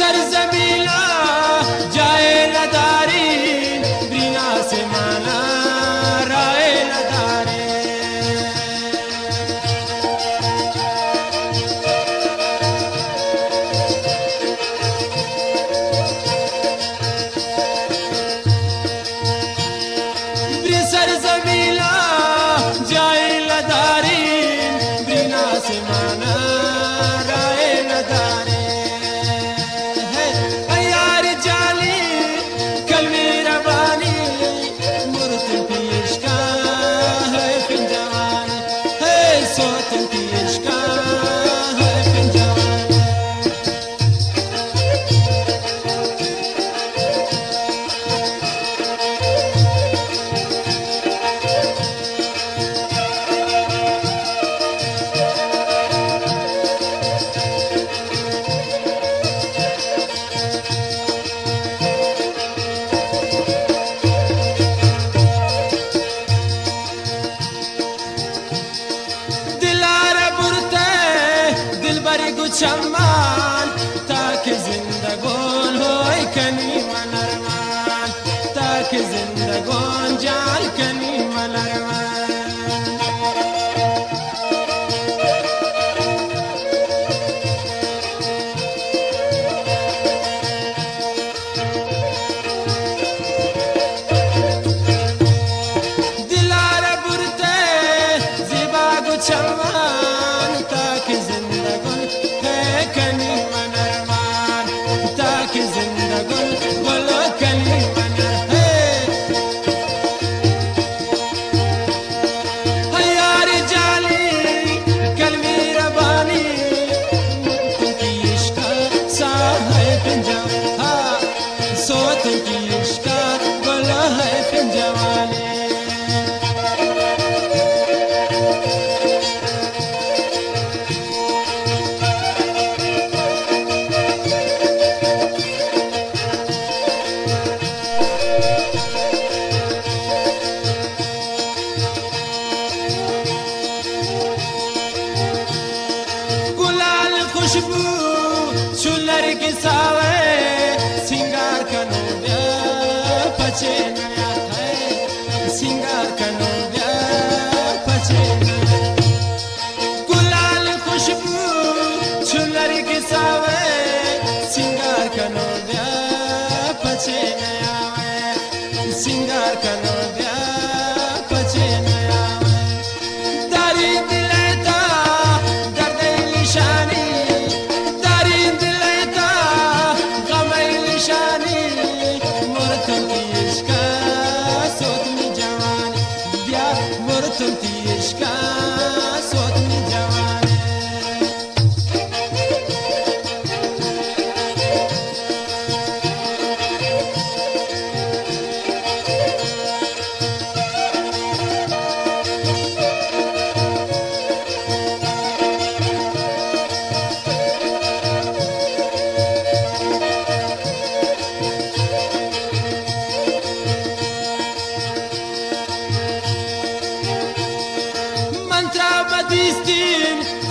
सरजमीला जाए लदारी ब्रीना से माना राय लदारे सरजमीला जाए लदारी ब्रीना से माना राय लदारे चम्मान ताकि जिंदगोन होय कनी मनरमान ताकि जिंदगोन जाल कनी मनरमान दिलार बुरते जिबा गु चम्मान ताकि जिंदगोन कनी मनरमान ताकि जिंदगुल बोलो कनी मनर है यार जाली कलमी रबानी तुमकी इश्क सा है पिंजा हाँ सो तुमकी इश्क बोलो है पिंजवानी खुशबू चुलर के सावे सिंगार कनो ब्या पचे नया है सिंगार कनो ब्या पचे गुलाल खुशबू चुलर के सावे सिंगार कनो ब्या पचे नया है सिंगार कनो ब्या पचे नया है दारी दिलेता दर्द निशानी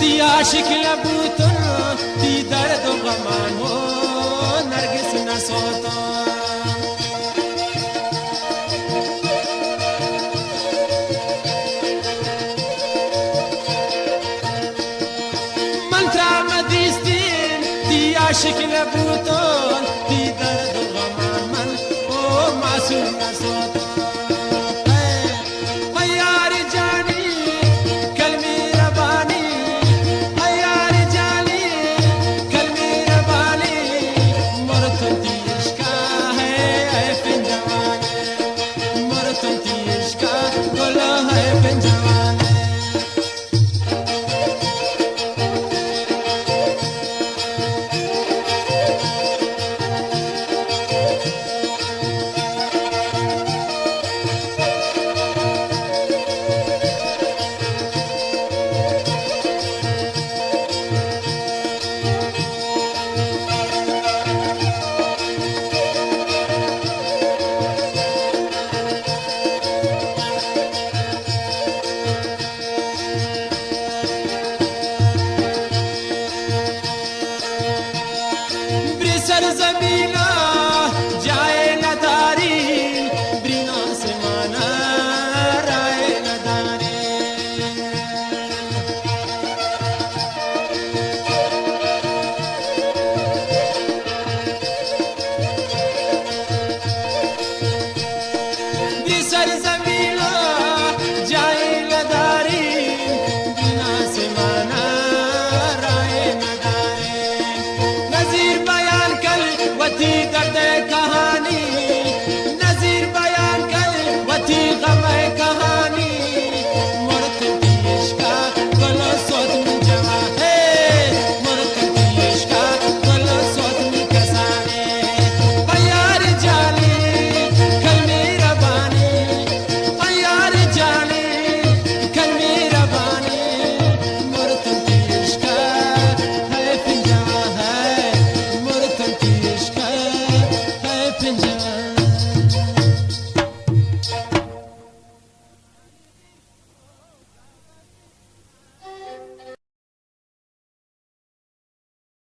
ती आशिक लबूतन ती दर्द गमान हो नरगिस न सोतो मंत्रा मदीस्तीन ती आशिक लबूतन ती दर्द गमान मन ओ मासूम न सोतो है यार जानी